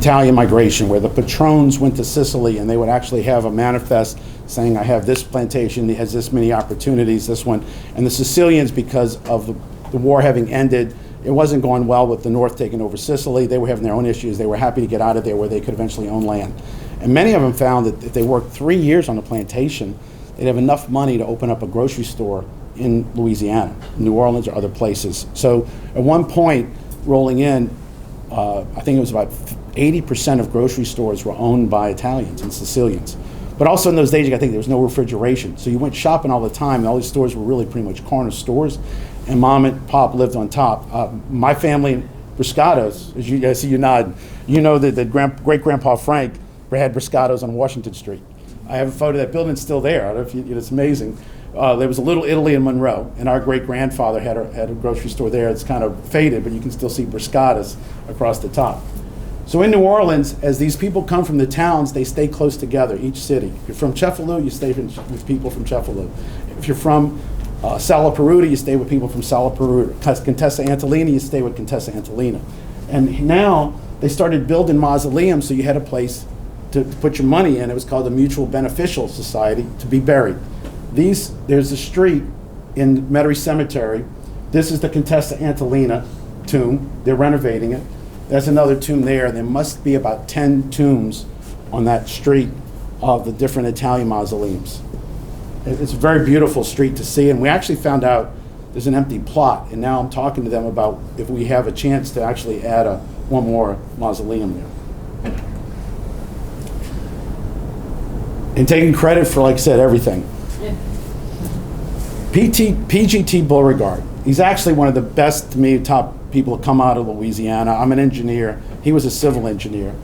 Italian migration, where the patrons went to Sicily and they would actually have a manifest saying, I have this plantation, it has this many opportunities, this one. And the Sicilians, because of the war having ended, it wasn't going well with the North taking over Sicily. They were having their own issues. They were happy to get out of there where they could eventually own land. And many of them found that if they worked 3 years on a plantation, they'd have enough money to open up a grocery store in Louisiana, New Orleans, or other places. So at one point, rolling in, I think it was about 80% of grocery stores were owned by Italians and Sicilians. But also in those days, I think there was no refrigeration. So you went shopping all the time, and all these stores were really pretty much corner stores, and mom and pop lived on top. My family, Briscatos, as you see you nod, you know that great-grandpa Frank had Briscatos on Washington Street. I have a photo, that building's still there. I don't know if it's amazing. There was a Little Italy in Monroe, and our great-grandfather had a grocery store there. It's kind of faded, but you can still see Briscatos across the top. So in New Orleans, as these people come from the towns, they stay close together, each city. If you're from Cefalù, you stay with people from Cefalù. If you're from Sala Peruta, you stay with people from Sala Peruta. Contessa Antolina, you stay with Contessa Antolina. And now they started building mausoleums, so you had a place to put your money in. It was called the Mutual Beneficial Society, to be buried. There's a street in Metairie Cemetery. This is the Contessa Antolina tomb. They're renovating it. There's another tomb there. There must be about 10 tombs on that street of the different Italian mausoleums. It's a very beautiful street to see, and we actually found out there's an empty plot, and now I'm talking to them about if we have a chance to actually add one more mausoleum there. And taking credit for, like I said, everything. PGT Beauregard. He's actually one of the best, to me, top people to come out of Louisiana. I'm an engineer. He was a civil engineer.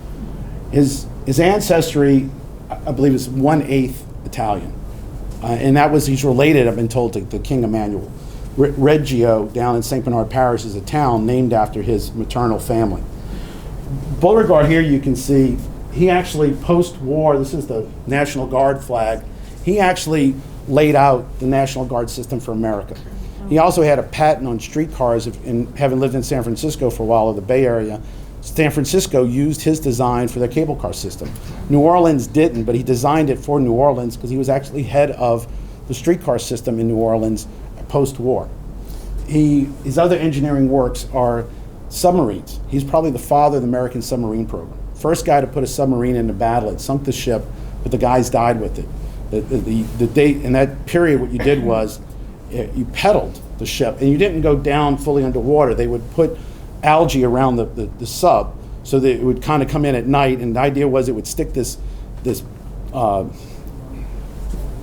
His ancestry, I believe, is 1/8 Italian. And he's related, I've been told, to the King Emmanuel. Reggio, down in St. Bernard Parish, is a town named after his maternal family. Beauregard here, you can see, he actually, post-war, this is the National Guard flag, he actually laid out the National Guard system for America. He also had a patent on streetcars, and having lived in San Francisco for a while, or the Bay Area, San Francisco used his design for their cable car system. New Orleans didn't, but he designed it for New Orleans because he was actually head of the streetcar system in New Orleans post-war. His other engineering works are submarines. He's probably the father of the American submarine program. First guy to put a submarine into battle. It sunk the ship, but the guys died with it. The date in that period, what you did was you pedaled the ship, and you didn't go down fully underwater. They would put algae around the sub so that it would kind of come in at night, and the idea was it would stick this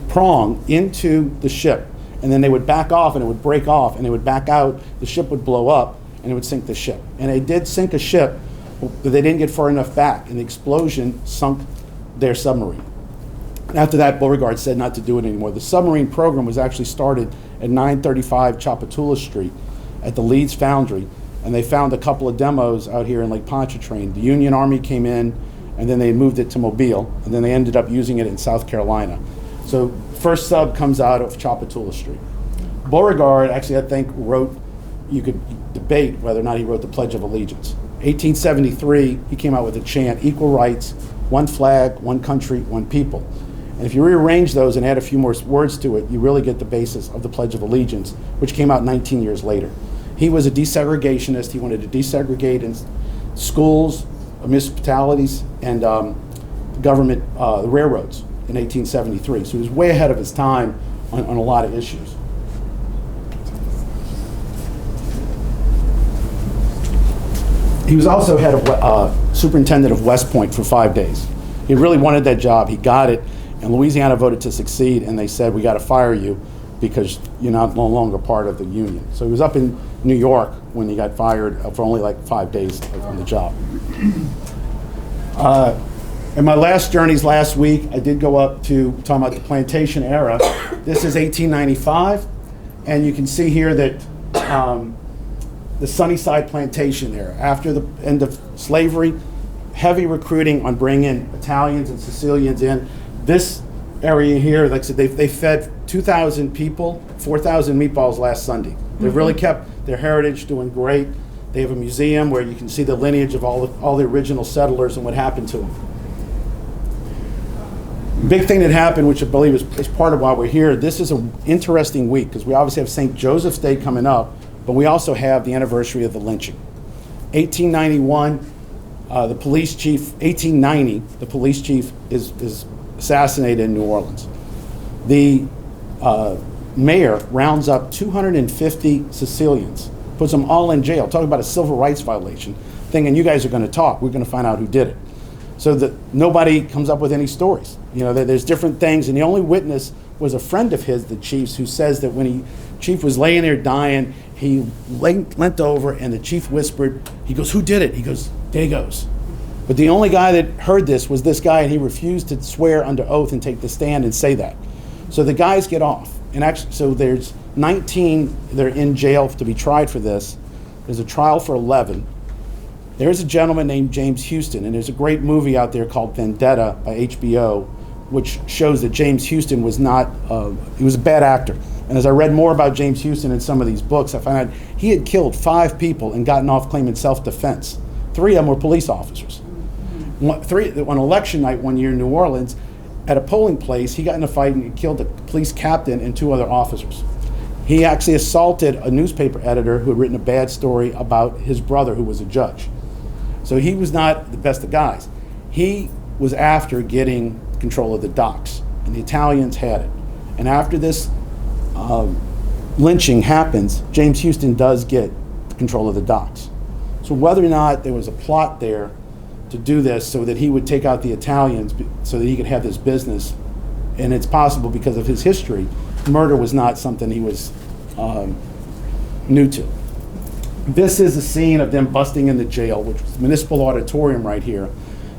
prong into the ship, and then they would back off, and it would break off, and it would back out, the ship would blow up, and it would sink the ship. And they did sink a ship, but they didn't get far enough back, and the explosion sunk their submarine. After that, Beauregard said not to do it anymore. The submarine program was actually started at 935 Chapatula Street at the Leeds Foundry, and they found a couple of demos out here in Lake Pontchartrain. The Union Army came in, and then they moved it to Mobile, and then they ended up using it in South Carolina. So first sub comes out of Chapatula Street. Beauregard actually, I think, you could debate whether or not he wrote the Pledge of Allegiance. 1873, he came out with a chant, equal rights, one flag, one country, one people. And if you rearrange those and add a few more words to it, you really get the basis of the Pledge of Allegiance, which came out 19 years later. He was a desegregationist. He wanted to desegregate in schools, municipalities, and government, the railroads in 1873. So he was way ahead of his time on a lot of issues. He was also head of superintendent of West Point for 5 days. He really wanted that job. He got it. And Louisiana voted to succeed, and they said, we got to fire you because you're no longer part of the union. So he was up in New York when he got fired for only like 5 days on the job. In my last journeys last week, I did go up to, talking about the plantation era. This is 1895, and you can see here that the Sunnyside Plantation era. After the end of slavery, heavy recruiting on bringing Italians and Sicilians in. This area here, like I said, they fed 2,000 people, 4,000 meatballs last Sunday. They've really kept their heritage, doing great. They have a museum where you can see the lineage of all the original settlers and what happened to them. Big thing that happened, which I believe is part of why we're here, this is an interesting week because we obviously have St. Joseph's Day coming up, but we also have the anniversary of the lynching. 1891, the police chief, 1890, the police chief is assassinated in New Orleans. The mayor rounds up 250 Sicilians, puts them all in jail, talking about a civil rights violation, thinking you guys are going to talk, we're going to find out who did it. So that nobody comes up with any stories. You know, there's different things, and the only witness was a friend of his, the chief's, who says that when chief was laying there dying, he leant over and the chief whispered, he goes, "Who did it?" He goes, "Dagoes." But the only guy that heard this was this guy, and he refused to swear under oath and take the stand and say that. So the guys get off. And actually, so there's 19, they're in jail to be tried for this. There's a trial for 11. There's a gentleman named James Houston, and there's a great movie out there called Vendetta by HBO, which shows that James Houston was not, he was a bad actor. And as I read more about James Houston in some of these books, I found out he had killed 5 people and gotten off claiming self-defense. 3 of them were police officers. On election night one year in New Orleans, at a polling place, he got in a fight and he killed a police captain and 2 other officers. He actually assaulted a newspaper editor who had written a bad story about his brother, who was a judge. So he was not the best of guys. He was after getting control of the docks, and the Italians had it. And after this lynching happens, James Houston does get control of the docks. So whether or not there was a plot there to do this so that he would take out the Italians so that he could have this business, and it's possible because of his history, murder was not something he was new to. This is a scene of them busting in the jail, which was the Municipal Auditorium right here.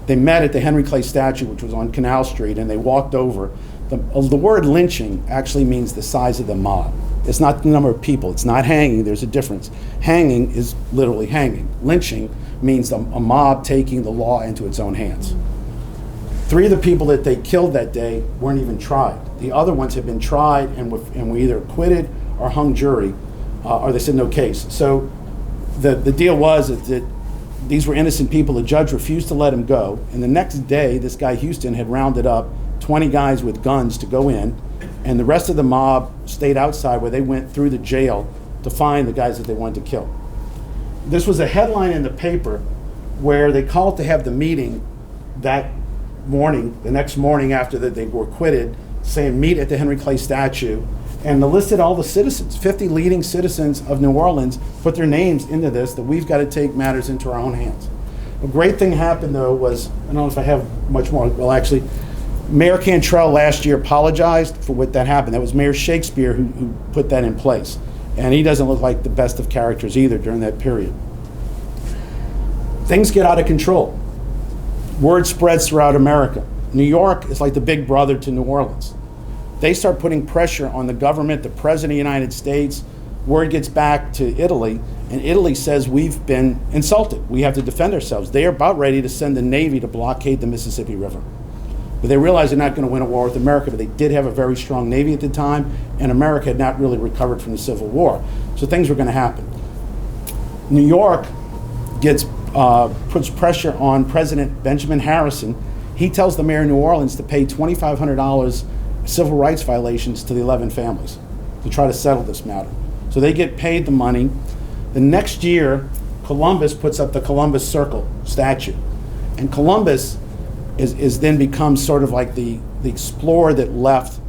They met at the Henry Clay statue, which was on Canal Street, and they walked over. The word lynching actually means the size of the mob. It's not the number of people. It's not hanging. There's a difference. Hanging is literally hanging. Lynching means a mob taking the law into its own hands. 3 of the people that they killed that day weren't even tried. The other ones had been tried and were either acquitted or hung jury, or they said no case. So the deal was that these were innocent people. The judge refused to let them go. And the next day, this guy Houston had rounded up 20 guys with guns to go in, and the rest of the mob stayed outside where they went through the jail to find the guys that they wanted to kill. This was a headline in the paper where they called to have the meeting that morning, the next morning after that they were acquitted, saying meet at the Henry Clay statue, and they listed all the citizens. 50 leading citizens of New Orleans put their names into this, that we've got to take matters into our own hands. A great thing happened though was, I don't know if I have much more, well actually, Mayor Cantrell last year apologized for what that happened. That was Mayor Shakespeare who put that in place. And he doesn't look like the best of characters either during that period. Things get out of control. Word spreads throughout America. New York is like the big brother to New Orleans. They start putting pressure on the government, the President of the United States. Word gets back to Italy, and Italy says we've been insulted. We have to defend ourselves. They are about ready to send the Navy to blockade the Mississippi River. But they realize they're not going to win a war with America, but they did have a very strong Navy at the time, and America had not really recovered from the Civil War. So things were going to happen. New York puts pressure on President Benjamin Harrison. He tells the mayor of New Orleans to pay $2,500 civil rights violations to the 11 families to try to settle this matter. So they get paid the money. The next year, Columbus puts up the Columbus Circle statue. And Columbus is then becomes sort of like the explorer that left,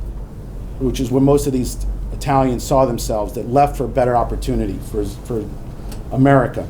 which is where most of these Italians saw themselves, that left for a better opportunity for America.